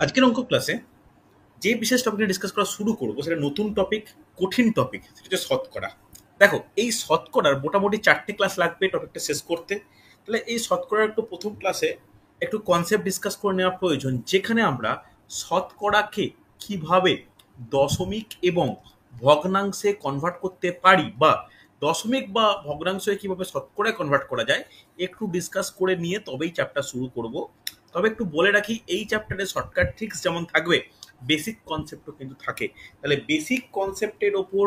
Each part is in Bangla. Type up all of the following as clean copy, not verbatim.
আজকের অঙ্ক ক্লাসে যে বিশেষ টপিকটা ডিসকাস করা শুরু করবো সেটা নতুন টপিক, কঠিন টপিক, সেটা হচ্ছে শতকরা। দেখো, এই শতকরার মোটামুটি 4টে ক্লাস লাগবে টপিকটা শেষ করতে। তাহলে এই শতকরার একটু প্রথম ক্লাসে একটু কনসেপ্ট ডিসকাস করে নেওয়া প্রয়োজন, যেখানে আমরা শতকরাকে কিভাবে দশমিক এবং ভগ্নাংশে কনভার্ট করতে পারি, বা দশমিক বা ভগ্নাংশে কিভাবে শতকরায় কনভার্ট করা যায় একটু ডিসকাস করে নিয়ে তবেই চ্যাপ্টার শুরু করব। তবে একটু বলে রাখি, এই চ্যাপ্টারে শর্টকাট ট্রিক্স যেমন থাকবে, বেসিক কনসেপ্টও কিন্তু থাকে। তাহলে বেসিক কনসেপ্টের ওপর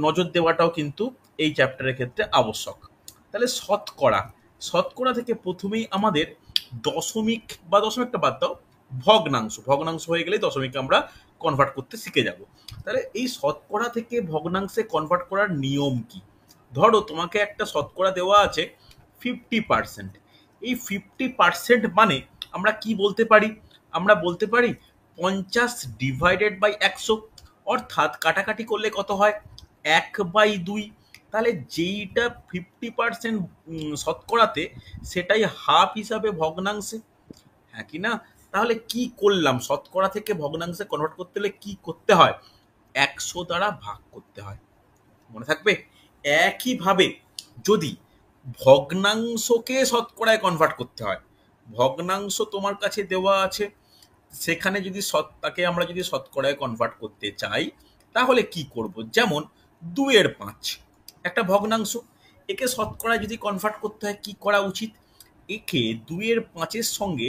নজর দেওয়াটাও কিন্তু এই চ্যাপ্টারের ক্ষেত্রে আবশ্যক। তাহলে শতকরা, শতকরা থেকে প্রথমেই আমাদের দশমিক বা দশমিকটা বাদ দাও, ভগ্নাংশ, ভগ্নাংশ হয়ে গেলে দশমিকে আমরা কনভার্ট করতে শিখে যাব। তাহলে এই শতকরা থেকে ভগ্নাংশে কনভার্ট করার নিয়ম কি? ধরো তোমাকে একটা শতকরা দেওয়া আছে 50%। এই 50% মানে আমরা কি বলতে পারি? আমরা বলতে পারি 50/100, অর্থাৎ কাটাকাটি করলে কত হয়? 1/2। তাহলে যেইটা 50% শতকরাতে, সেটাই হাফ হিসাবে ভগ্নাংশে, হ্যাঁ কি না? তাহলে কি করলাম? শতকরা থেকে ভগ্নাংশে কনভার্ট করতে হলে কি করতে হয়? 100 দ্বারা ভাগ করতে হয়। মনে থাকবে? একইভাবে যদি ভগ্নাংশকে শতকরায় কনভার্ট করতে হয়, ভগ্নাংশ তোমার কাছে দেওয়া আছে, সেখানে যদি তাকে আমরা যদি শতকরায় কনভার্ট করতে চাই, তাহলে কি করব? যেমন 2/5 একটা ভগ্নাংশ, একে শতকরায় যদি কনভার্ট করতে হয় কি করা উচিত? একে 2/5-এর সঙ্গে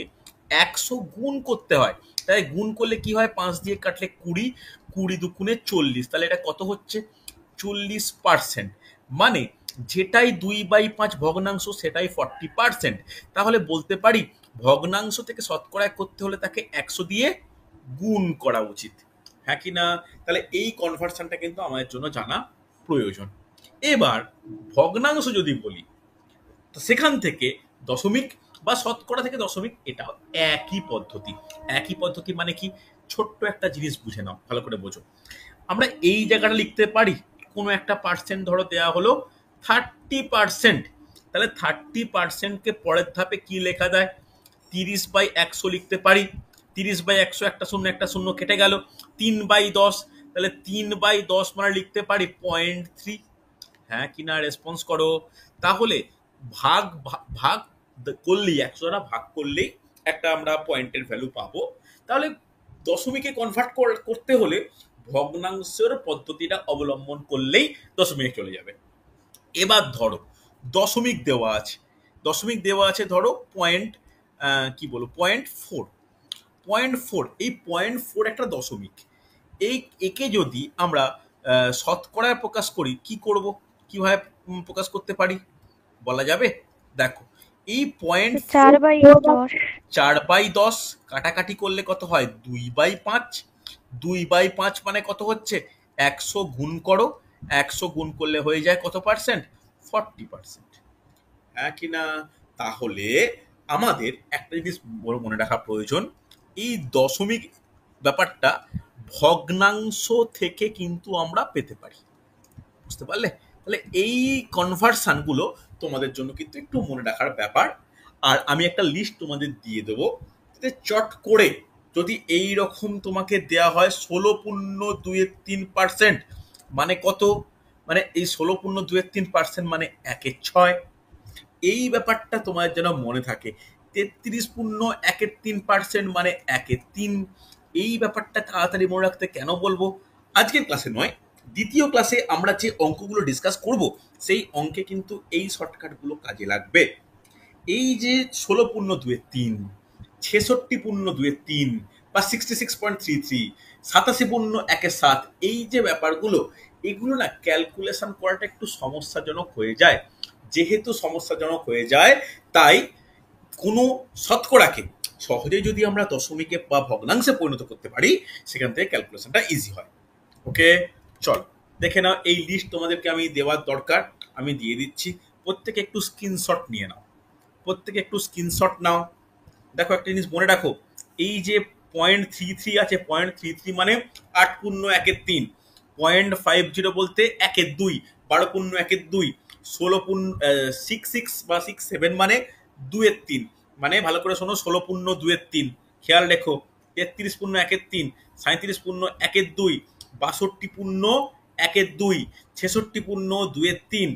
100 গুণ করতে হয়। তাই গুণ করলে কি হয়? 5 দিয়ে কাটলে 20, 20 দুগুণে 40, তাহলে এটা কত হচ্ছে? 40%। মানে যেটাই 2/5 ভগ্নাংশ সেটাই 40%। তাহলে বলতে পারি ভগ্নাংশ থেকে শতকরায় করতে হলে তাকে 100 দিয়ে গুণ করা উচিত, হ্যাঁ কি না? তাহলে এই কনভার্সনটা কিন্তু আমাদের জন্য জানা প্রয়োজন। এবার ভগ্নাংশ যদি বলি, তো সেখান থেকে দশমিক বা শতকরা থেকে দশমিক, এটাও একই পদ্ধতি। একই পদ্ধতি মানে কি? ছোট্ট একটা জিনিস বুঝে নাও, ভালো করে বোঝো। আমরা এই জায়গাটা লিখতে পারি, কোনো একটা পার্সেন্ট ধরো দেয়া হলো 30%। তাহলে 30%কে পরের ধাপে কি লেখা যায়? 30/100 লিখতে পারি। 30/100, একটা শূন্য একটা শূন্য কেটে গেল। 3/10, তাহলে 3/10 মানে লিখতে পারি 0.3। হ্যাঁ কি না? রেসপন্স করো। তাহলে ভাগ ভাগ করলেই, 100 দ্বারা ভাগ করলেই একটা আমরা পয়েন্টের ভ্যালু পাবো। তাহলে দশমিকে কনভার্ট করতে হলে ভগ্নাংশের পদ্ধতিটা অবলম্বন করলেই দশমিকে চলে যাবে। এবার ধরো দশমিক দেওয়া আছে, দশমিক দেওয়া আছে ধরো পয়েন্ট, কি বলবো, 0.4। 0.4, এই 0.4 একটা দশমিক। এই একে যদি আমরা শতকরায় প্রকাশ করি, কি করব? কিভাবে প্রকাশ করতে পারি বলা যাবে? দেখো, এই 0.4, 4/10। 4/10 কাটাকাটি করলে কত হয়? 2/5। 2/5 মানে কত হচ্ছে? 100 গুণ করো। 100 গুণ করলে হয়ে যায় কত পার্সেন্ট? 40%, হ্যাঁ কি না? তাহলে আমাদের একটা জিনিস বড় মনে রাখা প্রয়োজন, এই দশমিক ব্যাপারটা ভগ্নাংশ থেকে কিন্তু আমরা পেতে পারি। বুঝতে পারলে? তাহলে এই কনভার্সান গুলো তোমাদের জন্য কিন্তু একটু মনে রাখার ব্যাপার। আর আমি একটা লিস্ট তোমাদের দিয়ে দেবো, যাতে চট করে, যদি এই রকম তোমাকে দেয়া হয় 16.23%, মানে কত? মানে এই 16.23% মানে 1/6। এই ব্যাপারটা তোমার যেন মনে থাকে। 33.13% মানে 1/3। এই ব্যাপারটা তাড়াতাড়ি মনে রাখতে কেন বলবো? আজকের ক্লাসে নয়, দ্বিতীয় ক্লাসে আমরা যে অঙ্কগুলো ডিসকাস করব, সেই অঙ্কে কিন্তু এই শর্টকাটগুলো কাজে লাগবে। এই যে 16.23, 66.23 বা 66.33, 87.17, এই যে ব্যাপারগুলো, এগুলো না ক্যালকুলেশন করাটা একটু সমস্যাজনক হয়ে যায়। যেহেতু সমস্যাজনক হয়ে যায়, তাই কোনো শতকরাকে সহজে যদি আমরা দশমিকে বা ভগ্নাংশে পরিণত করতে পারি, সেখান থেকে ক্যালকুলেশনটা ইজি হয়। ওকে, চল দেখে নাও। এই লিস্ট তোমাদেরকে আমি দেওয়ার দরকার, আমি দিয়ে দিচ্ছি। প্রত্যেকে একটু স্ক্রিনশট নিয়ে নাও, প্রত্যেকে একটু স্ক্রিনশট নাও। দেখো, একটা জিনিস মনে রাখো, এই যে 0.33 আছে, 0.33 মানে 8.1/3। 0.50 বলতে 1/2, 12.1/2। 66 বা 67 মানে 2/3। মানে ভালো করে শোনো, 16.2/3, খেয়াল রেখো। তেত্রিশ পূর্ণ একের তিন, 37 পূর্ণ একের দুই, 62 পূর্ণ একের দুই, 66 পূর্ণ দুইয়ের তিন,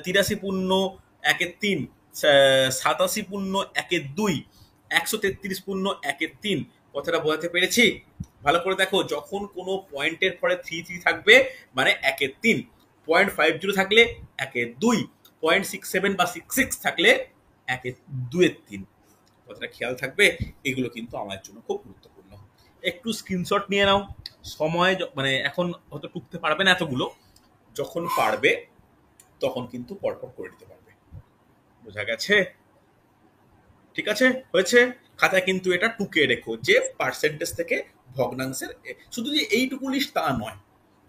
83 পূর্ণ একের তিন, 87 পূর্ণ একের দুই, 133 পূর্ণ একের তিন। কথাটা বোঝাতে পেরেছি? ভালো করে দেখো, যখন কোনো পয়েন্টের পরে 3 থাকবে মানে একের তিন, 0.50 থাকলে একের দুই, 0.67 বা 66 থাকলে একের দুইয়ের তিন। কথাটা খেয়াল থাকবে। এগুলো কিন্তু আমার জন্য খুব গুরুত্বপূর্ণ। একটু স্ক্রিনশট নিয়ে নাও। সময় মানে এখন হয়তো টুকতে পারবে না এতগুলো, যখন পারবে তখন কিন্তু পরপর করে নিতে পারবে। বোঝা গেছে? ঠিক আছে, হয়েছে। খাতায় কিন্তু এটা টুকে রেখো যে পার্সেন্টেজ থেকে ভগ্নাংশের, শুধু যে এইটুকু লিস্ট তা নয়,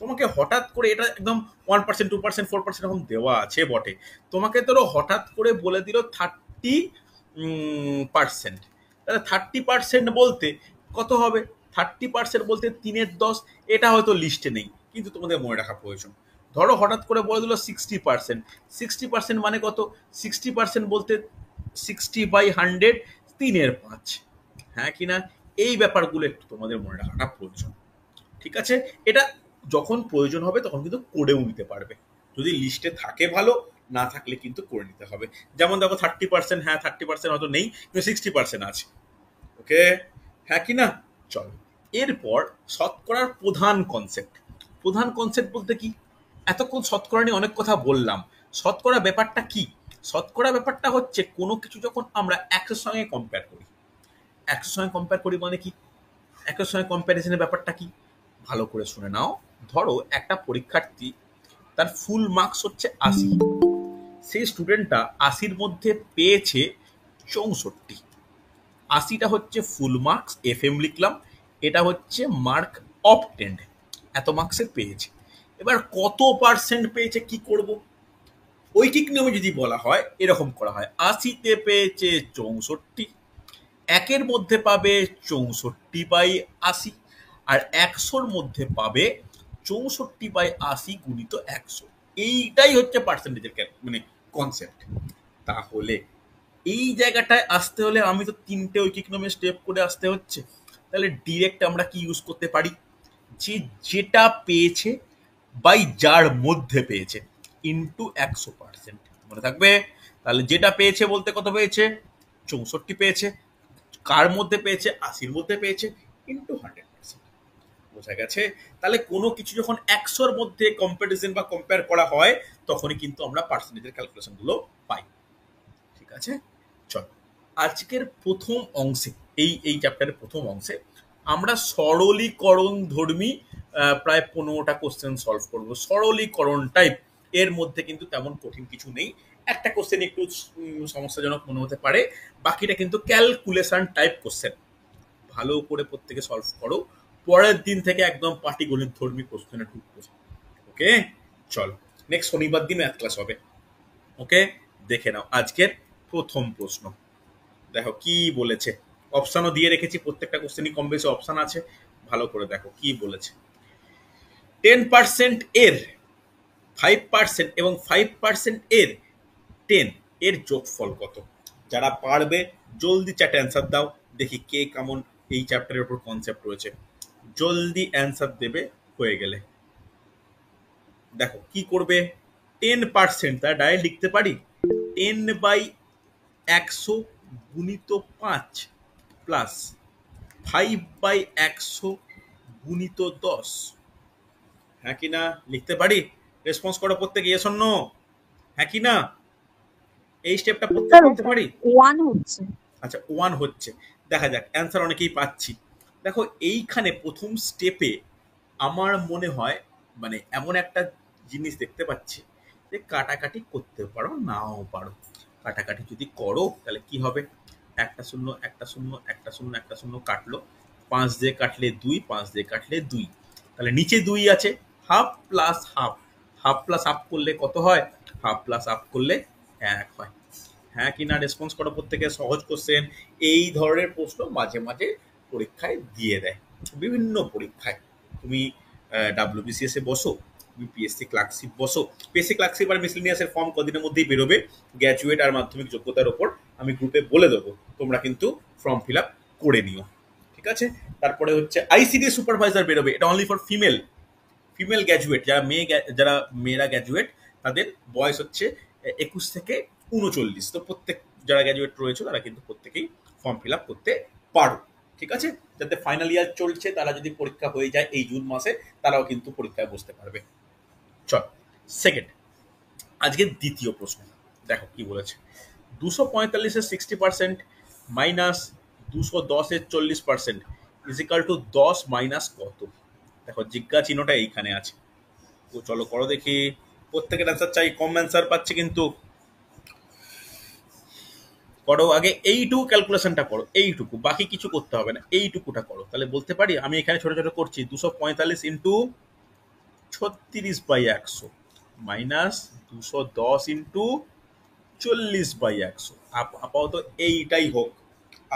তোমাকে হঠাৎ করে এটা একদম 1%, 2%, 4% এরকম দেওয়া আছে বটে, তোমাকে ধরো হঠাৎ করে বলে দিল 30%, তাহলে 30% বলতে কত হবে? 30% বলতে 3/10, এটা হয়তো লিস্টে নেই কিন্তু তোমাদের মনে রাখা প্রয়োজন। ধরো হঠাৎ করে বলে দিল 60%, 60% মানে কত? 60% বলতে 60/100, 3/5। হ্যাঁ কিনা? এই ব্যাপারগুলো একটু তোমাদের মনে রাখাটা প্রয়োজন। ঠিক আছে, এটা যখন প্রয়োজন হবে তখন কিন্তু করেও নিতে পারবে। যদি লিস্টে থাকে ভালো, না থাকলে কিন্তু করে নিতে হবে। যেমন দেখো 30%, হ্যাঁ 30% হয়তো নেই কিন্তু 60% আছে। ওকে, হ্যাঁ কি না? চলো, এরপর শতকরার প্রধান কনসেপ্ট। প্রধান কনসেপ্ট বলতে কি? এতক্ষণ শতকরা নিয়ে অনেক কথা বললাম। শতকরা ব্যাপারটা কি? শতকরা ব্যাপারটা হচ্ছে কোনো কিছু যখন আমরা 100 সঙ্গে কম্পেয়ার করি। 100 সঙ্গে কম্পেয়ার করি মানে কি? 100 সঙ্গে কম্প্যারিজনের ব্যাপারটা কি? ভালো করে শুনে নাও। ধরো একটা পরীক্ষার্থী, তার ফুল মার্কস হচ্ছে 80, সেই স্টুডেন্টটা 80-র মধ্যে পেয়েছে 64। 80টা হচ্ছে ফুল মার্কস, FM লিখলাম, এটা হচ্ছে মার্ক অবটেন্ড, এত মার্কসের পেয়েছে। এবার কত পার্সেন্ট পেয়েছে কি করব? ঐকিক নিয়মে যদি বলা হয় এরকম করা হয়, 80-তে পেয়েছে 64, একের মধ্যে পাবে 64/80, আর 100-র মধ্যে পাবে 64/80 গুণিত 100। এইটাই হচ্ছে পার্সেন্টেজের মানে কনসেপ্ট। তাহলে এই জায়গাটায় আসতে হলে আমি তো 3টে ঐকিক নিয়মে স্টেপ করে আসতে হচ্ছে। তাহলে ডিরেক্ট আমরা কি ইউজ করতে পারি? যে যেটা পেয়েছে বাই যার মধ্যে পেয়েছে ইন্টু 100%। মনে থাকবে? তাহলে যেটা পেয়েছে বলতে কত পেয়েছে? 64 পেয়েছে। কার মধ্যে পেয়েছে? 80-র মধ্যে পেয়েছে, ইন্টু 100%। বোঝা গেছে? তাহলে কোনো কিছু যখন 100-র মধ্যে কম্পারিজন বা কম্পেয়ার করা হয় তখনই কিন্তু আমরা পার্সেন্টেজের ক্যালকুলেশনগুলো পাই। ঠিক আছে, চলো আজকের প্রথম অংশে, এই চ্যাপ্টারের প্রথম অংশে আমরা সরলীকরণ ধর্মী প্রায় 15টা কোশ্চেন সলভ করবো। সরলীকরণ টাইপ, এর মধ্যে কিন্তু তেমন কঠিন কিছু নেই। একটা কোশ্চেন একটু সমস্যাজনক মনে হতে পারে, বাকিটা কিন্তু ক্যালকুলেশন টাইপ কোশ্চেন। ভালো করে প্রত্যেকে সলভ করো, পরের দিন থেকে একদম পাটিগণিত ধর্মী কোশ্চেনে ঢুকবো। ওকে, চলো নেক্সট শনিবার দিন ম্যাথ ক্লাস হবে। ওকে, দেখে নাও আজকের প্রথম প্রশ্ন। দেখো কি বলেছে, অপশানও দিয়ে রেখেছি, প্রত্যেকটা কোশ্চেনই কম বেশি অপশান আছে। ভালো করে দেখো কি বলেছে। 10% এর 5% এবং 5% এর 10 এর যোগফল কত? যারা পারবে জলদি চ্যাটে অ্যান্সার দাও, দেখি কে কেমন এই চ্যাপ্টারের উপর কনসেপ্ট রয়েছে। জলদি অ্যান্সার দেবে হয়ে গেলে। দেখো কি করবে, 10% তারা ডাইরেক্ট লিখতে পারি 10/100 গুণিত 5 প্লাস 5/100 গুণিত 10। হ্যাঁ কি না? লিখতে পারি? রেসপন্স করো প্রত্যেকে, ইয়েস অর নো। হ্যাঁ কি না? এই স্টেপটা প্রত্যেক করতে পারি? 1 হচ্ছে। আচ্ছা 1 হচ্ছে, দেখা যাক অ্যান্সার অনেকেই পাচ্ছি। দেখো এইখানে প্রথম স্টেপে আমার মনে হয় মানে এমন একটা জিনিস দেখতে পাচ্ছি যে কাটাকাটি করতে পারো নাও পারো। কাটাকাটি যদি করো তাহলে কি হবে, একটা শূন্য একটা শূন্য একটা শূন্য একটা শূন্য কাটলো, 5 দিয়ে কাটলে 2, 5 দিয়ে কাটলে 2, তাহলে নিচে 2 আছে, half plus half, half plus half করলে কত হয়? হাফ প্লাস হাফ করলে 1 হয়। হ্যাঁ কি না? রেসপন্স করো প্রত্যেকে, সহজ কোশ্চেন। এই ধরনের প্রশ্ন মাঝে মাঝে পরীক্ষায় দিয়ে দেয়, বিভিন্ন পরীক্ষায়। তুমি WBCS এ বসো, তুমি পিএসসি ক্লার্কশিপ বসো, পিএসসি ক্লার্কশিপ আর মিসলেনিয়াসের ফর্ম কদিনের মধ্যেই বেরোবে, গ্র্যাজুয়েট আর মাধ্যমিক যোগ্যতার ওপর আমি গ্রুপে বলে দেবো, তোমরা কিন্তু ফর্ম ফিল আপ করে নিও। ঠিক আছে। তারপরে হচ্ছে আইসিডি সুপারভাইজার বেরোবে, এটা অনলি ফর ফিমেল গ্র্যাজুয়েট, যারা মেয়েরা গ্র্যাজুয়েট তাদের বয়স হচ্ছে 21 থেকে 39। তো প্রত্যেক যারা গ্র্যাজুয়েট রয়েছে তারা কিন্তু প্রত্যেকেই ফর্ম ফিল আপ করতে পারো, ঠিক আছে। যাতে ফাইনাল ইয়ার চলছে তারা যদি পরীক্ষা হয়ে যায় এই জুন মাসে, তারাও কিন্তু পরীক্ষায় বসতে পারবে। চল সেকেন্ড, আজকের দ্বিতীয় প্রশ্ন দেখো কি বলেছে। 245-এর 60% মাইনাস 210-এর 40% ইজিক্যাল টু 10 মাইনাস কত? দেখো জিজ্ঞা চিহ্নটা এইখানে আছে। তো চলো করো দেখি, প্রত্যেকের অ্যান্সার চাই, কম অ্যান্সার পাচ্ছে কিন্তু। করো আগে এইটুকু ক্যালকুলেশনটা করো, এইটুকু, বাকি কিছু করতে হবে না, এইটুকুটা করো, তাহলে বলতে পারি। আমি এখানে ছোট ছোট করছি, 245 ইন্টু 36/100 মাইনাস 210 ইন্টু 40/100। আপাতত এইটাই হোক,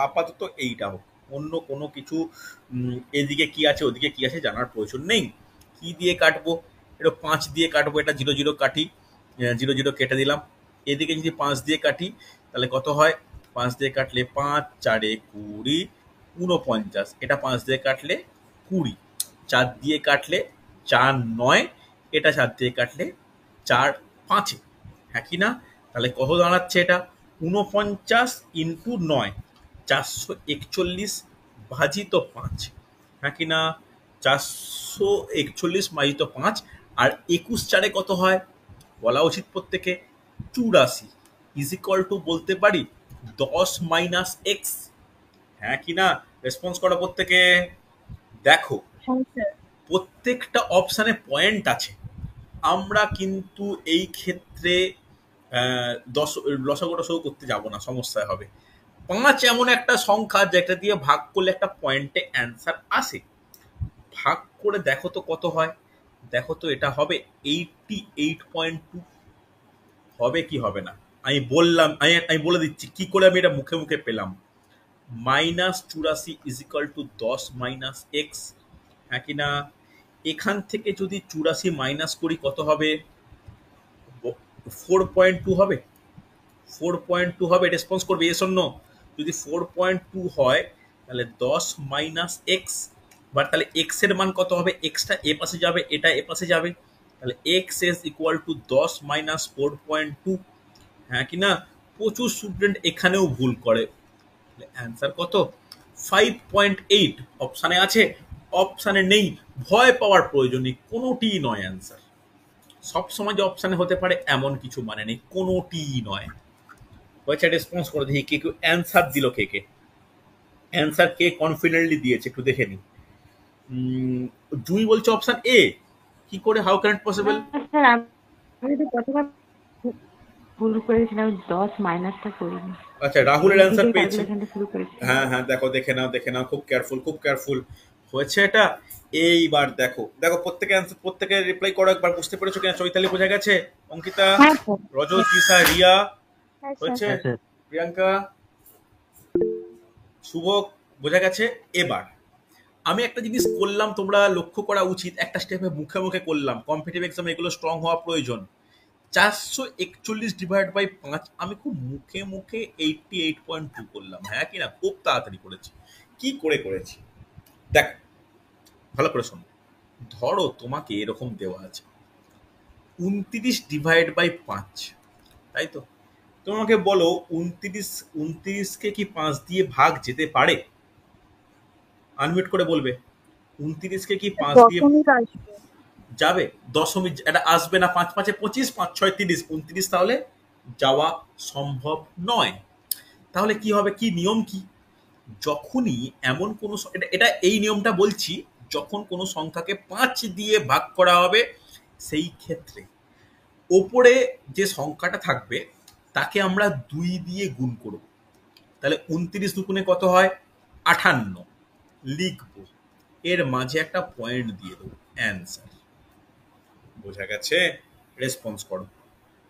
আপাতত এইটা হোক, অন্য কোনো কিছু এদিকে কি আছে ওদিকে কি আছে জানার প্রয়োজন নেই। কি দিয়ে কাটবো? এটা 5 দিয়ে কাটবো, এটা 0 0 কাটি, 0 0 কেটে দিলাম। এদিকে যদি 5 দিয়ে কাটি তাহলে কত হয়? 5 দিয়ে কাটলে 5 4 20 49, এটা 5 দিয়ে কাটলে 20, 4 দিয়ে কাটলে 4 9, এটা 4 দিয়ে কাটলে 4 5, হ্যাঁ কি না? তাহলে কত দাঁড়াচ্ছে এটা? 49 ইন্টু 9, 441 ভাজিত 5, হ্যাঁ কি না? 441 ভাজিত 5, আর 21 4-এ কত হয় বলা উচিত প্রত্যেকে? 84 ইজিক্যাল টু বলতে পারি 10 মাইনাস এক্স, হ্যাঁ কি না? রেসপন্স করো প্রত্যেকে। দেখো প্রত্যেকটা অপশানে পয়েন্ট আছে, আমরা কিন্তু এই ক্ষেত্রে লসাগু টসাগু করতে যাব না, সমস্যা হবে। 5 এমন একটা সংখ্যা যেটা দিয়ে ভাগ করলে একটা পয়েন্টে অ্যান্সার আসে। ভাগ করে দেখো তো কত হয়, দেখো তো এটা হবে 88.2, হবে কি হবে না? আমি বললাম, আমি বলে দিচ্ছি কি করে আমি এটা মুখে মুখে পেলাম। -84 ইজিক্যাল টু 10 মাইনাস এক্স, হ্যাঁ কি না? এখান থেকে যদি 84 মাইনাস করি কত হবে? 4.2 হবে, 4.2 হবে। রেসপন্স করবে এস অন্য। যদি 4.2 হয় তাহলে 10 মাইনাস এক্স, বাট তাহলে এক্স এর মান কত হবে? এক্সটা এ পাশে যাবে, এটা এ পাশে যাবে, তাহলে x is equal two 10 minus 4.2, হ্যাঁ কি না? প্রচুর স্টুডেন্ট এখানেও ভুল করে। অ্যান্সার কত? 5.8 অপশানে আছে, অপশানে নেই, ভয় পাওয়ার প্রয়োজন নেই, কোনোটিই নয় অ্যান্সার। সবসময় যে অপশানে হতে পারে এমন কিছু মানে নেই, কোনোটিই নয়। হয়েছে, রেসপন্স করে দেখি কে কেউ অ্যান্সার দিল, কে কে অ্যান্সার কে কনফিডেন্টলি দিয়েছে একটু দেখে নিই। জুই বলছে অপশন এ। কি করে? How can it possible? Sir আমি তো গতবার ভুল করেছিলাম, 10 মাইনাসটা করিনি। আচ্ছা, রাহুলের অ্যান্সার পেয়েছে। ক্যালকুলেশনটা শুরু করেছিলাম। হ্যাঁ হ্যাঁ, দেখো দেখে নাও দেখে নাও, খুব কেয়ারফুল খুব কেয়ারফুল। হয়েছে এটা। এইবার দেখো দেখো প্রত্যেকে অ্যান্সার, প্রত্যেকে রিপ্লাই করো একবার। বুঝতে পেরেছো কিনা? চৈতালি বোঝা গেছে, অঙ্কিতা, হ্যাঁ স্যার। রজত, দিশা, রিয়া হ্যাঁ স্যার। হয়েছে, প্রিয়াঙ্কা, শুভ বোঝা গেছে। এবার আমি একটা জিনিস করলাম, তোমরা লক্ষ্য করা উচিত, একটা স্টেপে মুখে মুখে করলাম, কম্পিটিটিভ এক্সামে এগুলো স্ট্রং হওয়া প্রয়োজন। 441 ডিভাইড বাই 5, আমি খুব মুখে মুখে 88.2 করলাম, হ্যাঁ কিনা? খুব তাড়াতাড়ি করেছি। কি করে করেছি দেখ, ভালো করে শোনো। ধরো তোমাকে এরকম দেওয়া আছে 29 ডিভাইড বাই 5, তাই তো? তোমাকে বলো 29কে কি 5 দিয়ে ভাগ যেতে পারে? আনমিউট করে বলবে 29কে কি 5 দিয়ে যাবে? দশমিক এটা আসবে না। 5 5 25, 5 6 30, 29 তাহলে যাওয়া সম্ভব নয়। তাহলে কি হবে? কি নিয়ম কি? যখনই এমন কোনো এটা এই নিয়মটা বলছি, যখন কোনো সংখ্যাকে 5 দিয়ে ভাগ করা হবে সেই ক্ষেত্রে ওপরে যে সংখ্যাটা থাকবে তাকে আমরা 2 দিয়ে গুণ করব। তাহলে 29 দুগুণে কত হয়? 58 লিখবো, এর মাঝে একটা পয়েন্ট দিয়ে দেবো, অ্যান্সার। বোঝা গেছে? রেসপন্স করো।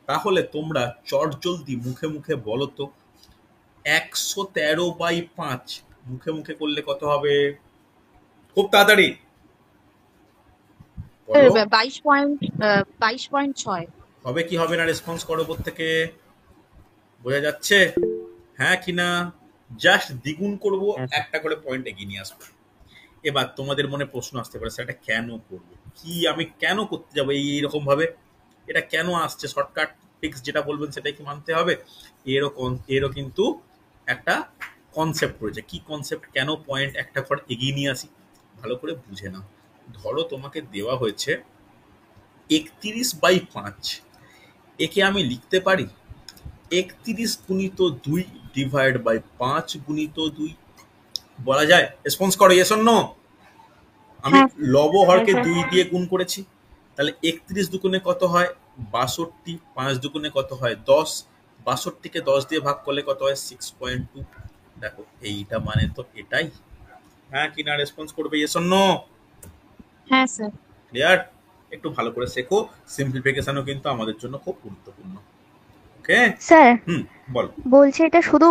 তাহলে তোমরা চটজলদি মুখে মুখে বলো তো, 113/5 মুখে মুখে করলে কত হবে? খুব তাড়াতাড়ি বলো। 22.6 হবে কি হবে না? রেসপন্স করো প্রত্যেকে। বোঝা যাচ্ছে হ্যাঁ কি না? জাস্ট দ্বিগুণ করব, হ্যাঁ স্যার। একটা করে পয়েন্ট এগিয়ে নিয়ে আসবো। এবার তোমাদের মনে প্রশ্ন আসতে পারে, স্যার এটা কেন করবো, কি আমি কেন করতে যাবো এইরকম ভাবে, এটা কেন আসছে, শর্টকাট ফিক্স যেটা বলবেন সেটাই কি মানতে হবে? এরও কিন্তু একটা কনসেপ্ট রয়েছে। কি কনসেপ্ট, কেন পয়েন্ট একটা ঘর এগিয়ে নিয়ে আসি, ভালো করে বুঝে নাও। ধরো তোমাকে দেওয়া হয়েছে 31/5, একে আমি লিখতে পারি 31 × 2 ডিভাইড বাই 5 × 2। বলা যায়? রেসপন্স করো, ইয়েস অর নো। আমি হ্যাঁ লব হ্যাঁ হরকে স্যার। 2 দিয়ে গুণ করেছি, তাহলে 31 দুগুণে কত হয় 62, 5 দুগুণে কত হয় 10, 62কে 10 দিয়ে ভাগ করলে কত হয় 6.2। দেখো এইটা মানে তো এটাই, হ্যাঁ কি না, রেসপন্স করবে ইয়েস অর নো। হ্যাঁ স্যার। ক্লিয়ার? একটু ভালো করে শেখো, সিম্পলিফিকেশনও কিন্তু আমাদের জন্য খুব গুরুত্বপূর্ণ। ওকে। স্যার হুম, বলো। বলছে এটা শুধু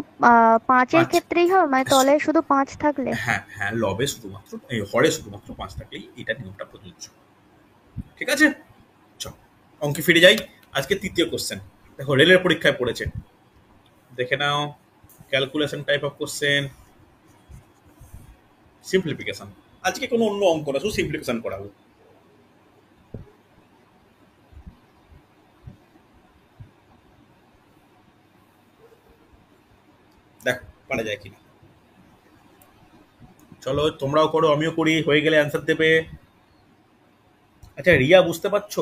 পাঁচের 5, ক্ষেত্রেই হবে, মানে তলে শুধু 5 থাকলে? হ্যাঁ হ্যাঁ, লবে শুধুমাত্র, এই হরে শুধুমাত্র 5 থাকলেই এটা নিয়মটা প্রযোজ্য। ঠিক আছে, চল অঙ্কে ফিরে যাই। আজকে তৃতীয় কোশ্চেন, দেখো রেলের পরীক্ষায় পড়েছে, দেখে নাও। Calculation type of question, simplification. আজকে কোনো অন্য অঙ্ক না, শুধু সিম্পলিফিকেশন করাবো। দেখো পারা যায় কিনা। চলো তোমরাও করো, আমিও করি, হয়ে গেলে অ্যান্সার দেবে। আচ্ছা রিয়া বুঝতে পারছো?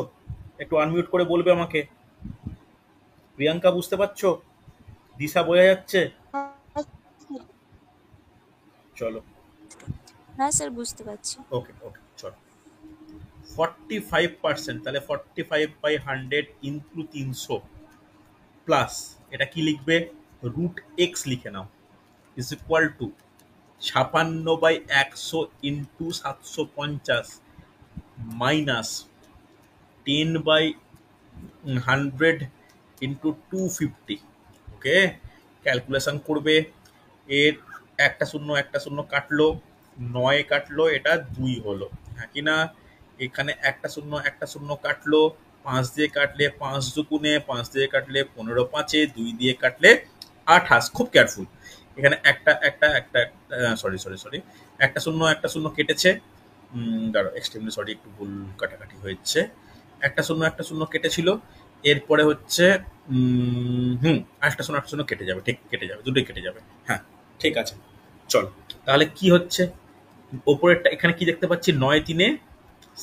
একটু আনমিউট করে বলবে আমাকে। প্রিয়াঙ্কা বুঝতে পারছো? দিশা বোঝা যাচ্ছে? চলো। হ্যাঁ স্যার, বুঝতে পারছি। ওকে ওকে, চলো। 45%, তাহলে 45/100 ইন্টু 300 প্লাস, এটা কি লিখবে, √x লিখে নাও, is equal to 56/100 into 750 minus 10/100 into 250। Okay, calculation করবে। এর একটা শূন্য একটা শূন্য কাটলো, 9 কাটলো, এটা 2 হলো, হ্যাঁ কি না? এখানে একটা শূন্য কাটলো, 5 দিয়ে কাটলে 5 দুগুণে, 5 দিয়ে কাটলে 15 5-এ, 2 দিয়ে কাটলে 28। খুব কেয়ারফুল, এখানে একটা সরি সরি সরি, একটা শূন্য কেটেছে। দাঁড়াও, এক্সট্রিমলি সরি, একটু ভুল কাটাকাটি হয়েছে। একটা শূন্য কেটেছিল, এরপরে হচ্ছে একটা শূন্য কেটে যাবে, ঠিক কেটে যাবে, দুটোই কেটে যাবে। হ্যাঁ ঠিক আছে, চল। তাহলে কি হচ্ছে, ওপরেরটা এখানে কি দেখতে পাচ্ছি, 9×3 =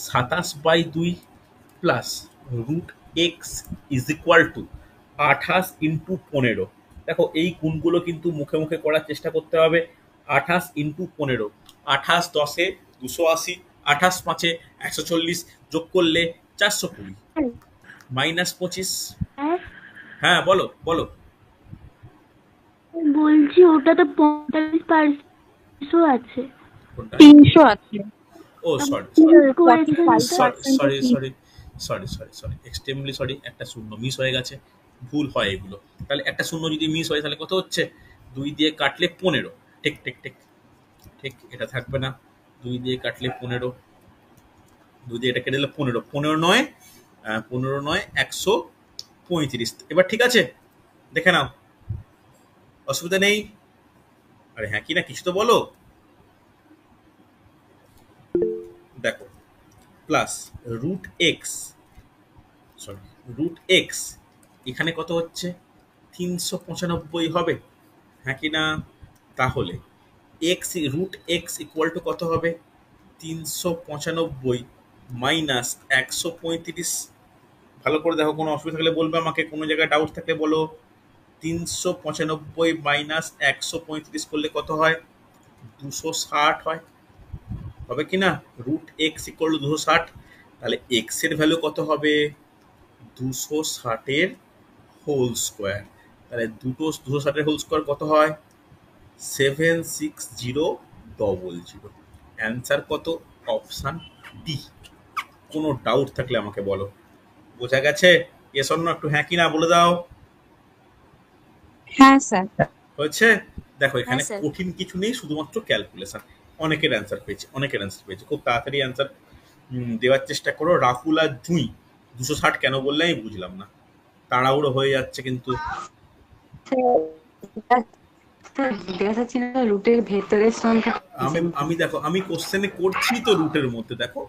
27/2 plus √x is equal two 28 × 15। দেখো এই গুণগুলো কিন্তু মুখে মুখে করার চেষ্টা করতে হবে। 28 × 15, 28 × 10-এ 280, 28 × 5-এ 140, যোগ করলে 420, মাইনাস 25। হ্যাঁ হ্যাঁ বলো বলো। বলছি ওটা তো 45% আছে। কোনটা? 300 আছে। ও সরি করেছেন তো। Sorry sorry sorry sorry sorry sorry, extremely sorry, একটা শূন্য মিস হয়ে গেছে, ভুল হয় এগুলো। তাহলে একটা শূন্য যদি মিস হয় তাহলে কত হচ্ছে, 2 দিয়ে কাটলে 15। ঠিক ঠিক ঠিক ঠিক, এটা থাকবে না, 2 দিয়ে কাটলে 15, 2 দিয়ে এটা কেটে দিলে 15, 15 9, 15 9 135। এবার ঠিক আছে, দেখে নাও, অসুবিধা নেই। আরে হ্যাঁ কি না, কিছু তো বলো। দেখো প্লাস √x, সরি √x, এখানে কত হচ্ছে 395 হবে, হ্যাঁ কি না? তাহলে √x ইকুয়াল টু কত হবে, 395 মাইনাস 135। ভালো করে দেখো, কোনো অসুবিধা থাকলে বলবে আমাকে, কোনো জায়গায় ডাউট থাকলে বলো। 395 মাইনাস 135 করলে কত হয়, 260 হয়, হবে কি না? √x ইকুয়াল টু 260, তাহলে x এর ভ্যালু কত হবে, 260-এর হোল স্কোয়ার। তাহলে 260-এর হোল স্কোয়ার কত হয়, 76000। অ্যান্সার কত, অপশান ডি। কোনো ডাউট থাকলে আমাকে বলো। বোঝা গেছে? এস অন্য একটু হ্যাঁ কি না বলে দাও। হ্যাঁ স্যার। হয়েছে? দেখো হ্যাঁ এখানে স্যার। কঠিন কিছু নেই, শুধুমাত্র ক্যালকুলেশন। অনেকের অ্যান্সার পেয়েছে, অনেকের অ্যান্সার পেয়েছে, খুব তাড়াতাড়ি অ্যান্সার দেওয়ার চেষ্টা করো। রাহুল আর জুঁই 260 কেন বললে আমি বুঝলাম না, তাড়াহুড়ো হয়ে যাচ্ছে কিন্তু। স্যার দেখা যাচ্ছে না রুটের ভেতরের সংখ্যা আমি কিন্তু। আমি দেখো আমি কোশ্চেনে করছি তো রুটের মধ্যে, দেখো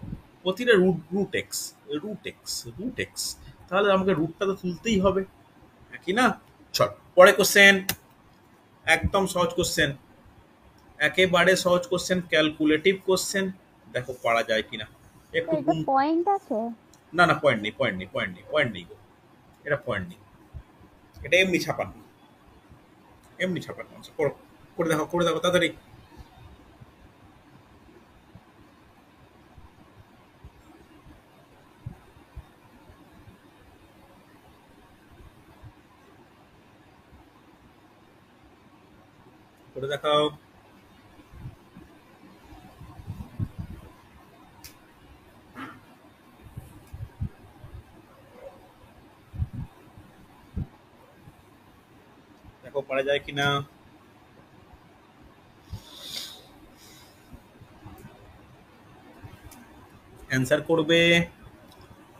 প্রতিটা root X, root X, root X, তাহলে আমাকে রুটটা তো তুলতেই হবে, কি না? চল পরে কোশ্চেন, একদম সহজ কোশ্চেন, একেবারে সহজ কোশ্চেন, ক্যালকুলেটিভ কোশ্চেন, দেখো পারা যায় কিনা। একটু এটা গুণ, পয়েন্ট আছে? না না পয়েন্ট নেই, পয়েন্ট নেই, পয়েন্ট নেই, পয়েন্ট নেই গো, এটা পয়েন্ট নেই, এটা এমনি ছাপানো, এমনি ছাপানো আছে। করো, করে দেখো, করে দেখো তাড়াতাড়ি। করে দেখাও। দেখো পারা যায় কিনা। অ্যান্সার করবে,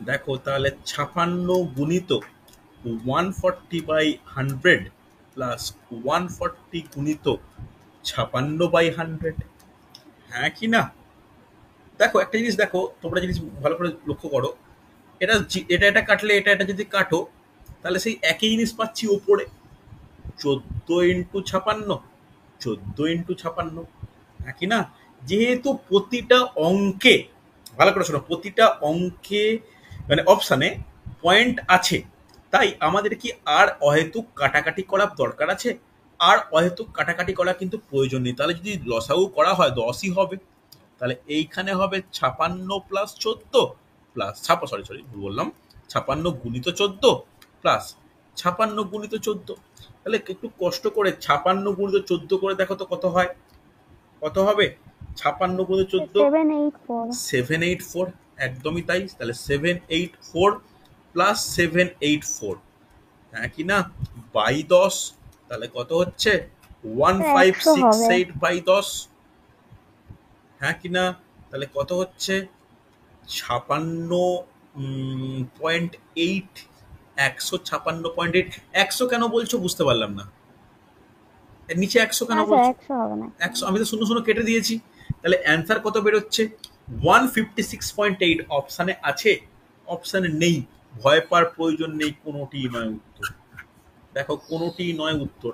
দেখো তাহলে 56 গুণিত 140/100 প্লাস 140 গুণিত 56/100, হ্যাঁ কি না? দেখো একটা জিনিস, দেখো তোমরা জিনিস ভালো করে লক্ষ্য করো, এটা এটা এটা কাটলে এটা এটা যদি কাটো, তাহলে সেই একই জিনিস পাচ্ছি ওপরে, 14 × 56, 14 × 56, হ্যাঁ কি না? যেহেতু প্রতিটা অঙ্কে, ভালো করে শোনো, প্রতিটা অঙ্কে মানে অপশানে পয়েন্ট আছে, তাই আমাদের কি আর অহেতুক কাটাকাটি করার দরকার আছে? আর অহেতুক কাটাকাটি করা কিন্তু প্রয়োজন নেই। তাহলে যদি লসাগু করা হয় 10ই হবে, তাহলে এইখানে হবে 56 + 14 প্লাস সরি সরি ভুল বললাম, 56 × 14 প্লাস 56 × 14। তাহলে একটু কষ্ট করে 56 × 14 করে দেখো তো কত হয়, কত হবে? 56 × 14 784। 784, একদমই তাই। তাহলে 784 প্লাস 784, হ্যাঁ কি না, বাই 10, তাহলে কত হচ্ছে? 100 হবে। 1568/10, হ্যাঁ কি না? তাহলে কত হচ্ছে? 56.8, 156.8। 100 কেন বলছো বুঝতে পারলাম না, এর নিচে 100 কেন না স্যার, বলছো? 100 হবে না। 100, আমি তো শূন্য শূন্য কেটে দিয়েছি। তাহলে অ্যান্সার কত বেরোচ্ছে? 156.8 অপশানে আছে, অপশানে নেই, ভয় পাওয়ার প্রয়োজন নেই, কোনোটি নয় উত্তর। দেখো কোনোটি নয় উত্তর।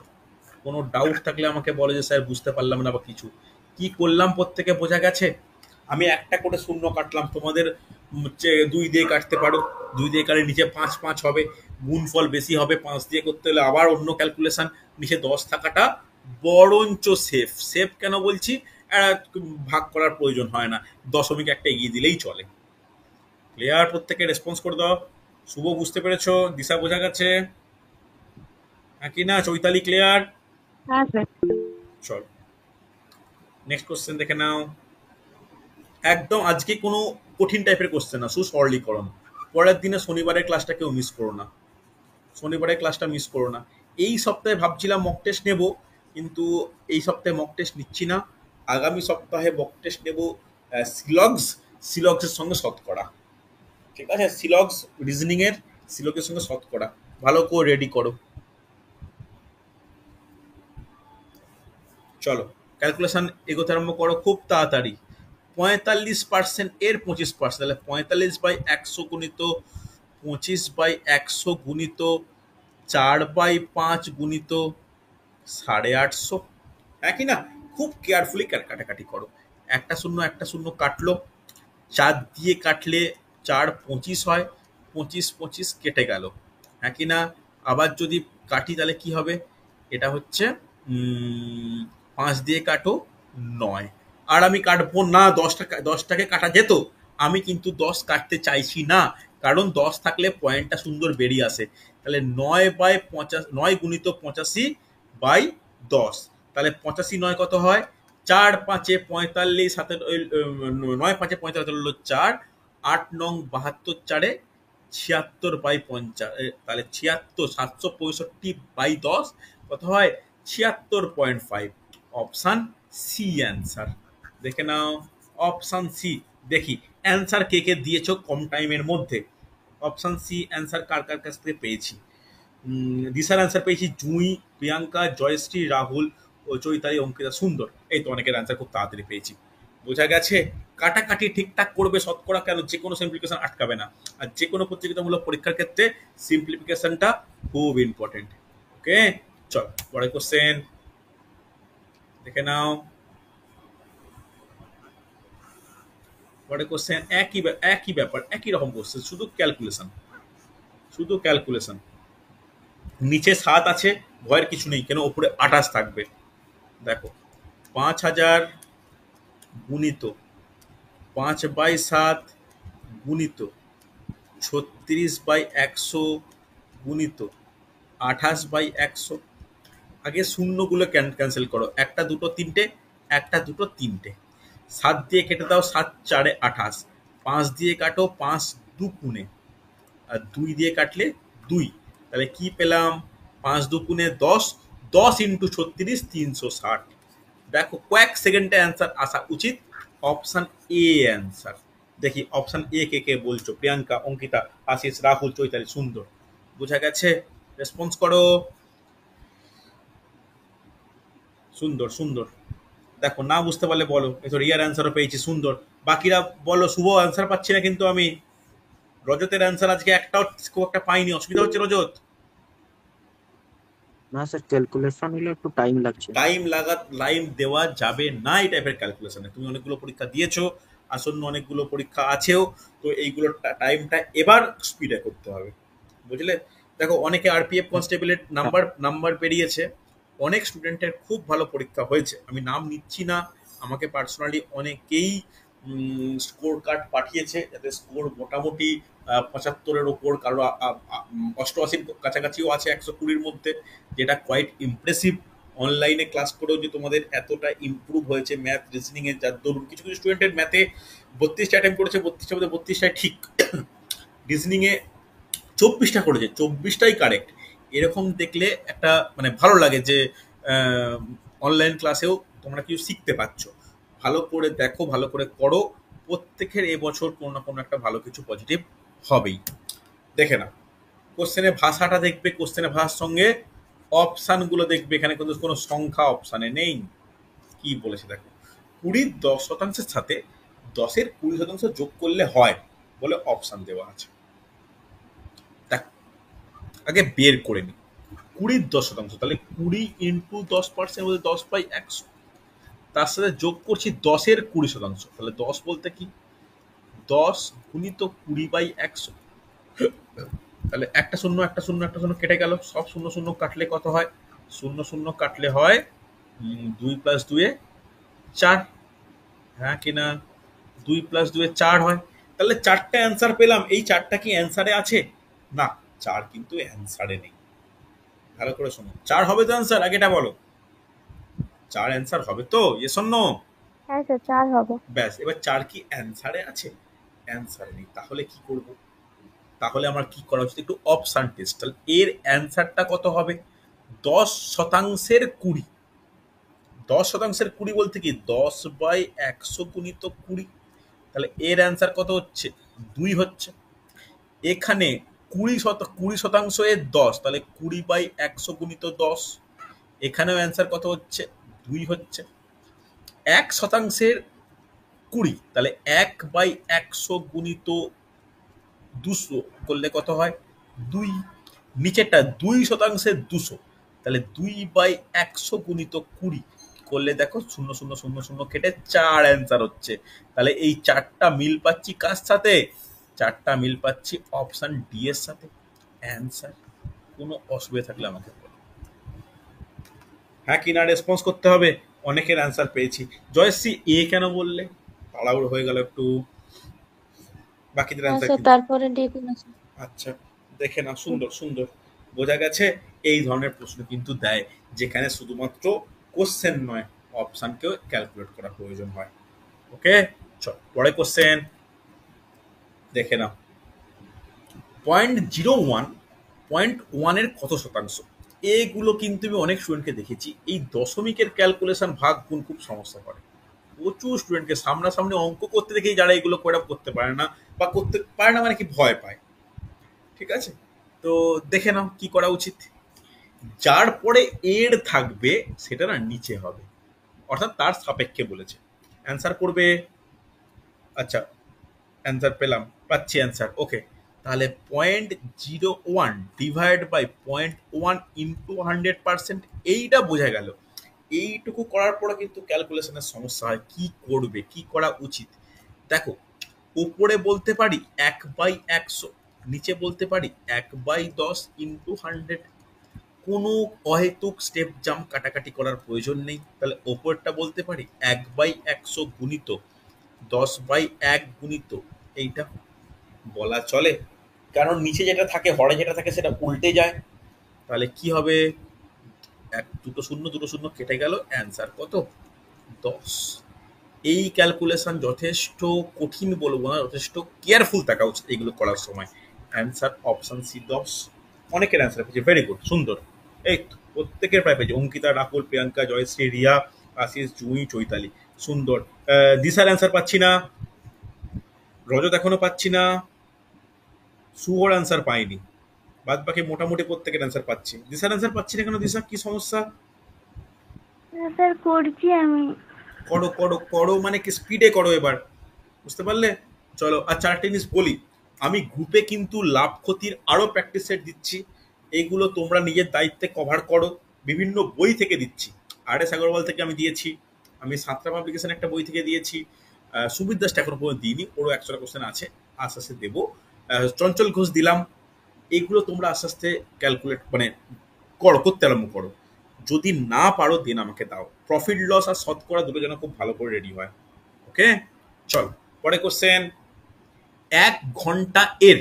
কোনো ডাউট থাকলে আমাকে বলে যে স্যার বুঝতে পারলাম না বা কিছু। কি করলাম প্রত্যেকে বোঝা গেছে? আমি একটা করে শূন্য কাটলাম, তোমাদের 2 দিয়ে কাটতে পারো, 2 দিয়ে কাটলে নিচে 5 5 হবে, গুণফল বেশি হবে, 5 দিয়ে করতে হলে আবার অন্য ক্যালকুলেশন, নিচে 10 থাকাটা বরঞ্চ সেফ। সেফ কেন বলছি? ভাগ করার প্রয়োজন হয় না, দশমিক একটা এগিয়ে দিলেই চলে। ক্লিয়ার? প্রত্যেকে রেসপন্স করে দাও। শুভ বুঝতে পেরেছো? দিশা বোঝা গেছে? হ্যাঁ কি না? চৈতালি ক্লিয়ার? হ্যাঁ স্যার। চল নেক্সট কোশ্চেন দেখে নাও। একদম আজকে কোনো কঠিন টাইপের কোশ্চেন না, শুধু সরলীকরণ। পরের দিনে শনিবারের ক্লাসটা কেউ মিস করো না, শনিবারের ক্লাসটা মিস করো না। এই সপ্তাহে ভাবছিলাম মক টেস্ট নেব, কিন্তু এই সপ্তাহে মক টেস্ট নিচ্ছি না। আগামী সপ্তাহে মক টেস্ট নেব সিলগসের সঙ্গে শতকরা, ঠিক আছে? সিলগস রিজনিংয়ের, সিলগের সঙ্গে শতকরা ভালো করে রেডি করো। চলো ক্যালকুলেশন এগোতে আরম্ভ করো খুব তাড়াতাড়ি। 45% এর 25%, তাহলে 45/100 গুণিত 25/100 গুণিত 4/5 গুণিত 850, হ্যাঁ কি না? খুব কেয়ারফুলি কাটাকাটি করো। একটা শূন্য একটা শূন্য কাটলো, 4 দিয়ে কাটলে 4 25 হয়, 25 25 কেটে গেল, হ্যাঁ কি না? আবার যদি কাটি তাহলে কি হবে? এটা হচ্ছে 5 দিয়ে কাটো 9। আর আমি কাটবো না 10টাকে কাটা যেত, আমি কিন্তু 10 কাটতে চাইছি না, কারণ 10 থাকলে পয়েন্টটা সুন্দর বেরিয়ে আসে। তাহলে 9/85, 9 গুণিত 85/10, তাহলে 85 9 কত হয়? 4 5 45, 9 5 45 হলো 4, 8 9 72, 4 76/50, তাহলে 76, 765/10 কত হয়? 76.5। অপশান সি অ্যান্সার, দেখে নাও অপশান সি। দেখি অ্যান্সার কে কে দিয়েছো কম টাইমের মধ্যে। অপশান সি অ্যান্সার কার কার কাছ থেকে পেয়েছি? দিশার অ্যান্সার পেয়েছি জুঁই, প্রিয়াঙ্কা, জয়শ্রী, রাহুল, ও চৈতালি, অঙ্কিতা, সুন্দর। এই তো অনেকের অ্যান্সার খুব তাড়াতাড়ি পেয়েছি। বোঝা গেছে? কাটাকাটি ঠিকঠাক করবে, শতকরা কেন, যে কোনো সিম্পলিফিকেশন আটকাবে না। আর যে কোনো প্রতিযোগিতামূলক পরীক্ষার ক্ষেত্রে সিম্পলিফিকেশনটা খুব ইম্পর্টেন্ট। ওকে, চল পরের কোশ্চেন দেখে নাও। পরের কোশ্চেন একই ব্যাপার, একই রকম কোশ্চেন, শুধু ক্যালকুলেশন, শুধু ক্যালকুলেশন। নিচে 7 আছে, ভয়ের কিছু নেই, কেন ওপরে 28 থাকবে। দেখো 5000 গুণিত 5/7 গুণিত 36/100 গুণিত 28/100। আগে শূন্যগুলো ক্যান্সেল করো, একটা দুটো তিনটে, একটা দুটো তিনটে। 7 দিয়ে কেটে দাও, 7 4 28। 5 দিয়ে কাটো, 5 2 আর 2 দিয়ে কাটলে 2। তাহলে কি পেলাম? 5 2 10, 10 ইন্টু 36 360। দেখো কয়েক সেকেন্ডে অ্যান্সার আসা উচিত। Option A answer. দেখি অপশন এ কে কে বলছো? প্রিয়াঙ্কা, অঙ্কিতা, আশিস, রাহুল, চৈতালি, সুন্দর। বোঝা গেছে? রেসপন্স করো। সুন্দর সুন্দর। দেখো না বুঝতে পারলে বলো, এই তো রিয়ার অ্যান্সারও পেয়েছি, সুন্দর। বাকিরা বলো। শুভ অ্যান্সার পাচ্ছি না কিন্তু আমি। রজতের অ্যান্সার আজকে একটাও খুব একটা পাইনি, অসুবিধা হচ্ছে রজত? না স্যার, ক্যালকুলেশন হলে একটু টাইম লাগছে। টাইম দেওয়া যাবে না এই টাইপের ক্যালকুলেশনে। তুমি অনেকগুলো পরীক্ষা দিয়েছো, আসন্ন অনেকগুলো পরীক্ষা আছেও, তো এইগুলো টাইমটা এবার স্পিডে করতে হবে, বুঝলে? দেখো অনেকে আরপিএফ কনস্টেবলের নাম্বার বেরিয়েছে, অনেক স্টুডেন্টের খুব ভালো পরীক্ষা হয়েছে, আমি নাম নিচ্ছি না। আমাকে পার্সোনালি অনেকেই স্কোর কার্ড পাঠিয়েছে, যাতে স্কোর মোটামুটি 75-এর ওপর, কারো 88-র কাছাকাছিও আছে, 120-র মধ্যে, যেটা কোয়াইট ইমপ্রেসিভ। অনলাইনে ক্লাস করেও যে তোমাদের এতটা ইমপ্রুভ হয়েছে ম্যাথ রিজনিং এর, যার দরুন কিছু কিছু স্টুডেন্টের ম্যাথে 32টা অ্যাটেম্প করেছে, 32টার মধ্যে 32টাই ঠিক, রিজনিং এ 24টা করেছে, 24টাই কারেক্ট। এরকম দেখলে একটা মানে ভালো লাগে যে অনলাইন ক্লাসেও তোমরা কিছু শিখতে পারছো। ভালো করে দেখো, ভালো করে করো, প্রত্যেকের এবছর কোনো না কোনো একটা ভালো কিছু পজিটিভ হবেই। দেখে না, কোশ্চেনের ভাষাটা দেখবে, কোশ্চেনের ভাষার সঙ্গে অপশানগুলো দেখবে। এখানে কিন্তু কোনো সংখ্যা অপশানে নেই। কি বলেছে দেখো, 20 10% সাথে 10-এর 20% যোগ করলে হয় বলে অপশান দেওয়া আছে। দেখ আগে বের করে নি 20 10%, তাহলে 20 ইন্টু 10% বলতে 10/100, তার সাথে যোগ করছি 10-এর 20%, তাহলে 10 বলতে কি 10 গুণিত 20/100। তাহলে একটা শূন্য একটা শূন্য একটা শূন্য কেটে গেল, সব শূন্য শূন্য কাটলে কত হয়? শূন্য শূন্য কাটলে হয় 2 + 2 4, হ্যাঁ কিনা? 2 + 2 4 হয়। তাহলে 4টা অ্যান্সার পেলাম। এই 4টা কি অ্যান্সারে আছে? না, 4 কিন্তু অ্যান্সারে নেই। ভালো করে শোনো, 4 হবে তো অ্যান্সার? আগে এটা বলো, 4 অ্যান্সার হবে তো? Yes or no? হ্যাঁ স্যার 4 হবে। ব্যাস, এবার 4 কি অ্যান্সারে আছে? অ্যান্সারে নেই। তাহলে কি করব? তাহলে আমার কি করা উচিত? একটু অপশান টেস্ট। তাহলে এর অ্যান্সারটা কত হবে? 10%-এর 20। 10%-এর 20 বলতে কি 10/100 গুণিত 20। তাহলে এর অ্যান্সার কত হচ্ছে? 2 হচ্ছে। এখানে 20% 10, তাহলে 20/100 গুণিত 10। এখানেও অ্যান্সার কত হচ্ছে? 2 হচ্ছে। 1%-এর 20, তাহলে 1/100 গুণিত 200 করলে কত হয়? 2। নিচেরটা 2%-এর 200, তাহলে 2/100 গুণিত 20 করলে দেখো 0 0 0 0 কেটে 4 অ্যান্সার হচ্ছে। তাহলে এই 4টা মিল পাচ্ছি কার সাথে? 4টা মিল পাচ্ছি অপশন ডি এর সাথে। অ্যান্সার। কোনো অসুবিধা থাকলে আমাকে বলো, হ্যাঁ কি না রেসপন্স করতে হবে। অনেকের অ্যান্সার পেয়েছি। জয়শ্রী এ কেন বললে? তাড়াহুড়ো হয়ে গেল একটু। বাকিদের অ্যান্সার কি? তারপরে ডি পেলাম। আচ্ছা, দেখে না, সুন্দর সুন্দর। বোঝা গেছে? এই ধরনের প্রশ্ন কিন্তু দেয়, যেখানে শুধুমাত্র কোশ্চেন নয়, অপশানকেও ক্যালকুলেট করা প্রয়োজন হয়। ওকে, চল পরে কোশ্চেন দেখে নাও। 0.01, 0.1-এর কত শতাংশ? এগুলো কিন্তু আমি অনেক স্টুডেন্টকে দেখেছি, এই দশমিকের ক্যালকুলেশন ভাগ গুণ খুব সমস্যা করে। প্রচুর স্টুডেন্টকে সামনাসামনি অঙ্ক করতে দেখেই যারা এগুলো করতে পারে না, বা করতে পারে না মানে কি ভয় পায়। ঠিক আছে, তো দেখে নাও কি করা উচিত। যার পরে এর থাকবে সেটা না নিচে হবে, অর্থাৎ তার সাপেক্ষে বলেছে। অ্যান্সার করবে। আচ্ছা, অ্যান্সার পেলাম, পাচ্ছি অ্যান্সার। ওকে, তাহলে 0.01 ডিভাইড বাই 0.1 ইন্টু 100%, এইটা বোঝা গেল। এইটুকু করার পরে কিন্তু ক্যালকুলেশনের সমস্যা হয়, কি করবে, কি করা উচিত। দেখো, উপরে বলতে পারি 1/100, নিচে বলতে পারি 1/10 ইন্টু 100। কোনো অহেতুক স্টেপ জাম্প কাটাকাটি করার প্রয়োজন নেই। তাহলে ওপরটা বলতে পারি 1/100 গুণিত 10/1 গুণিত এইটা বলা চলে, কারণ নিচে যেটা থাকে, হরে যেটা থাকে সেটা উল্টে যায়। তাহলে কি হবে, দুটো শূন্য কেটে গেল, অ্যান্সার কত, 10। এই ক্যালকুলেশন যথেষ্ট কঠিন বলবো না, যথেষ্ট কেয়ারফুল থাকা উচিত এগুলো করার সময়। Answer option C, 10। অনেকের অ্যান্সার পেয়েছে, ভেরি গুড, সুন্দর। এই তো, প্রত্যেকের প্রায় পেয়েছে, অঙ্কিতা, রাহুল, প্রিয়াঙ্কা, জয়শ্রী, রিয়া, আশিস, জুঁই, চৈতালি, সুন্দর। দিশার অ্যান্সার পাচ্ছি না, রজত এখনো পাচ্ছি না, শুভর অ্যান্সার পাইনি, বাদ বাকি মোটামুটি প্রত্যেকের অ্যান্সার পাচ্ছি। দিশার অ্যান্সার পাচ্ছি না কেন? দিশা, কি সমস্যা? স্যার করছি আমি। করো করো করো, মানে কি স্পিডে করো এবার, বুঝতে পারলে? চলো, আর চারটে জিনিস বলি, আমি গ্রুপে কিন্তু লাভ ক্ষতির আরও প্র্যাকটিস সেট দিচ্ছি, এইগুলো তোমরা নিজের দায়িত্বে কভার করো। বিভিন্ন বই থেকে দিচ্ছি, আর.এস. আগরওয়াল থেকে আমি দিয়েছি, আমি সাঁতরা পাবলিকেশন একটা বই থেকে দিয়েছি, সুবির দাসটা এখনো পর্যন্ত দিইনি, ওরও 100টা কোশ্চেন আছে, আস্তে আস্তে দেবো। চঞ্চল ঘোষ দিলাম। এইগুলো তোমরা আস্তে আস্তে ক্যালকুলেট মানে করতে আরম্ভ করো। যদি না পারো দেন আমাকে দাও। প্রফিট লস আর শতকরা দুটো যেন খুব ভালো করে রেডি হয়। ওকে, চল পরে কোশ্চেন। 1 ঘন্টা এর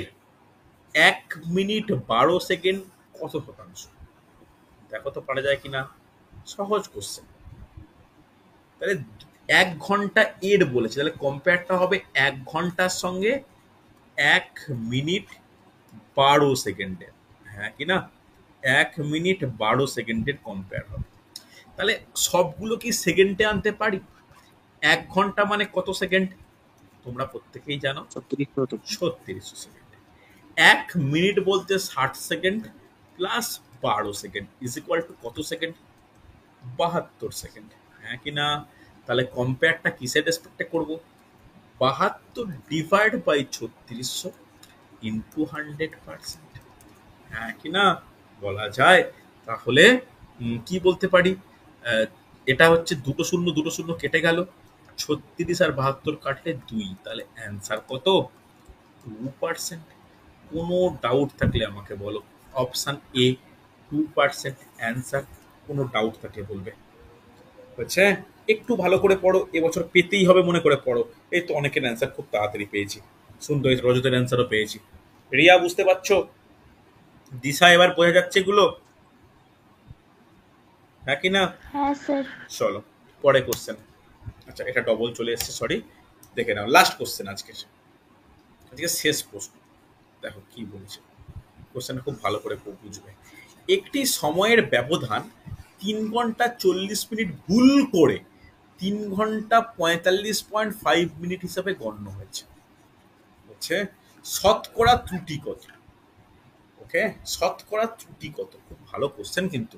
1 মিনিট 12 সেকেন্ড কত শতাংশ? দেখো তো পারা যায় কিনা, সহজ কোশ্চেন। তাহলে 1 ঘন্টা এর বলেছে, তাহলে কম্পেয়ারটা হবে 1 ঘন্টার সঙ্গে 1 মিনিট 12 সেকেন্ডের। হ্যাঁ কি না, 1 মিনিট 12 সেকেন্ডের কম্পেয়ার হবে। তাহলে সবগুলো কি সেকেন্ডে আনতে পারি? 1 ঘন্টা মানে কত সেকেন্ড তোমরা প্রত্যেকেই জানো, 3600 সেকেন্ড। 1 মিনিট বলতে 60 second plus 12 second is equal two কত সেকেন্ড? 72 সেকেন্ড। হ্যাঁ কি না? তাহলে কম্পেয়ারটা কিসের রেসপেক্টে করব? 72 ডিভাইড বাই 3600 ইন্টু 100%। হ্যাঁ কি না, বলা যায়? তাহলে কি বলতে পারি, এটা হচ্ছে দুটো শূন্য কেটে গেল, 36 আর 72 কাটলে 2, তাহলে অ্যান্সার কত? 2%। কোনো ডাউট থাকলে আমাকে বলো। অপশান এ 2% অ্যান্সার, কোনো ডাউট থাকলে বলবে। বুঝছে? একটু ভালো করে পড়ো, এবছর পেতেই হবে, মনে করে পড়ো। এই তো অনেকের অ্যান্সার খুব তাড়াতাড়ি পেয়েছি, সুন্দর, রজতের অ্যান্সারও পেয়েছি। রিয়া, বুঝতে পারছো? দিশা, এবার বোঝা যাচ্ছে এগুলো? হ্যাঁ কি না? হ্যাঁ স্যার। চলো পরে কোশ্চেন। আচ্ছা, এটা ডবল চলে এসছে, সরি, দেখে নাও। লাস্ট কোশ্চেন আজকে, আজকে শেষ প্রশ্ন। দেখো কি বলছে, কোশ্চেনটা খুব ভালো করে বুঝবে। একটি সময়ের ব্যবধান 3 ঘন্টা 40 মিনিট ভুল করে 3 ঘন্টা 45.5 মিনিট হিসাবে গণ্য হয়েছে। হচ্ছে শতকরা ত্রুটি কত? ওকে, শতকরা ত্রুটি কত? খুব ভালো কোশ্চেন, কিন্তু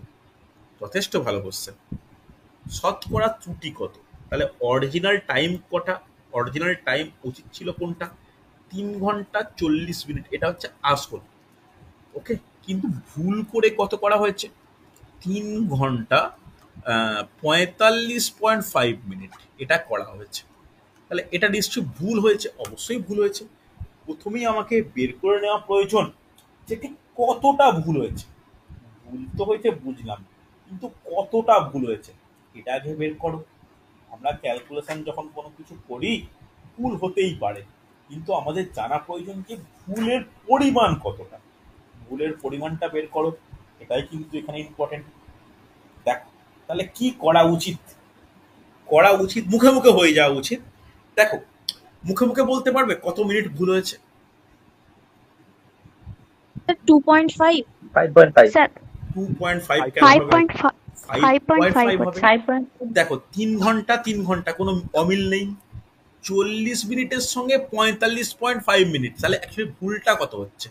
যথেষ্ট ভালো কোশ্চেন। শতকরা ত্রুটি কত? তাহলে অরিজিনাল টাইম কটা? অরিজিনাল টাইম উচিত ছিল কোনটা? 3 ঘন্টা 40 মিনিট, এটা হচ্ছে আসল। ওকে, কিন্তু ভুল করে কত করা হয়েছে? 3 ঘন্টা 45.5 মিনিট এটা করা হয়েছে। তাহলে এটা নিশ্চয়ই ভুল হয়েছে, অবশ্যই ভুল হয়েছে। প্রথমেই আমাকে বের করে নেওয়া প্রয়োজন যে ঠিক কতটা ভুল হয়েছে। ভুল তো হয়েছে বুঝলাম, কিন্তু কতটা ভুল হয়েছে এটা আগে বের করো। আমরা ক্যালকুলেশন যখন কোনো কিছু করি, ভুল হতেই পারে, কিন্তু আমাদের জানা প্রয়োজন যে ভুলের পরিমাণ কতটা। ভুলের পরিমাণটা বের করো, এটাই কিন্তু এখানে ইম্পর্টেন্ট। দেখো, তাহলে কি করা উচিত? করা উচিত মুখে মুখে হয়ে যাওয়া উচিত। দেখো, মুখে মুখে বলতে পারবে কত মিনিট ভুল হয়েছে? 2.5। 5.5। স্যার 2.5 কেন হবে? 5.5 হবে। 5.5। দেখো, 3 ঘন্টা 3 ঘন্টা কোনো অমিল নেই, 40 মিনিটের সঙ্গে 45.5 মিনিট, তাহলে অ্যাকচুয়ালি ভুলটা কত হচ্ছে?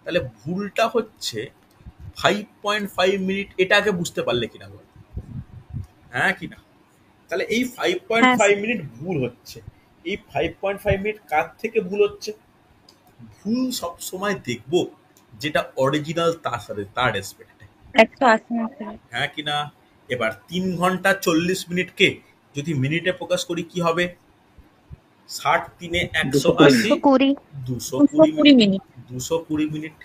তাহলে ভুলটা হচ্ছে 5.5 মিনিট, এটা আগে বুঝতে পারলে কিনা বল? হ্যাঁ কি না? তাহলে এই হ্যাঁ 5.5 স্যার। মিনিট ভুল হচ্ছে। এই 5.5 মিনিট কার থেকে ভুল হচ্ছে? ভুল সব সময় দেখবো যেটা অরিজিনাল তার সাথে, তার রেসপেক্টে। 180 না স্যার। হ্যাঁ কি না? এবার 3 ঘন্টা 40 মিনিটকে যদি মিনিটে প্রকাশ করি কি হবে? 60 3 220 180, মিনিট। 220 220 মিনিট। মিনিট। 220 মিনিট।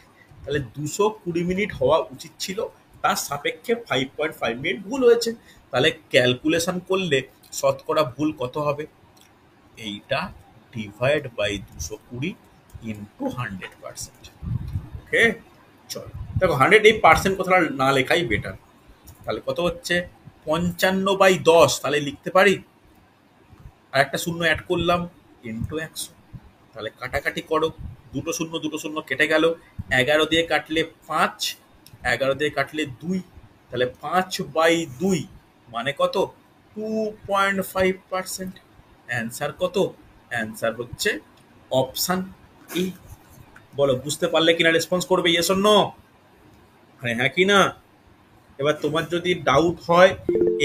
তাহলে 220 মিনিট হওয়া উচিত ছিল, তার সাপেক্ষে 5.5 মিনিট ভুল হয়েছে। তাহলে ক্যালকুলেশন করলে শতকরা ভুল কত হবে? এইটা ডিভাইড বাই 220 ইন্টু 100%। ওকে, চলো দেখো 100 এই পার্সেন্ট কথাটা না লেখাই বেটার। তাহলে কত হচ্ছে? 55/10, তাহলে লিখতে পারি, আর একটা শূন্য অ্যাড করলাম, ইন্টু 100। তাহলে কাটাকাটি করো, দুটো শূন্য দুটো শূন্য কেটে গেল, 11 দিয়ে কাটলে 5, 11 দিয়ে কাটলে 2, তাহলে 5/2 মানে কত? 2.5%। অ্যান্সার কত? অ্যান্সার হচ্ছে অপশান এ। বলো বুঝতে পারলে কিনা, রেসপন্স করবে ইয়েস অর নো? হ্যাঁ কি না? এবার তোমার যদি ডাউট হয়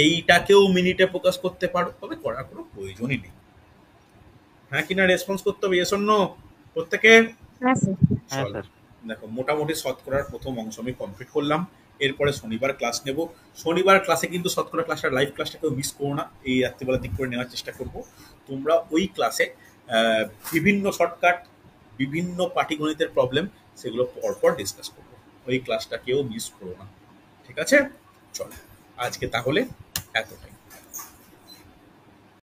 এইটাকেও মিনিটে প্রকাশ করতে পারো, তবে করার কোনো প্রয়োজনই নেই। হ্যাঁ কি না? রেসপন্স করতে হবে ইয়েস অর নো প্রত্যেকে। হ্যাঁ স্যার। হ্যাঁ চলো স্যার। দেখো, মোটামুটি শতকরার প্রথম অংশ আমি কমপ্লিট করলাম। এরপরে শনিবার ক্লাস নেব। শনিবার ক্লাসে কিন্তু শতকরা ক্লাসটা, লাইভ ক্লাসটা কেউ মিস করো না, এই রাত্রিবেলা দিক করে নেওয়ার চেষ্টা করব। তোমরা ওই ক্লাসে বিভিন্ন শর্টকাট, বিভিন্ন পাটিগণিতের প্রবলেম, সেগুলো পরপর ডিসকাস করবো। ওই ক্লাসটা কেউ মিস করো না, ঠিক আছে? চলো আজকে তাহলে এতটাই।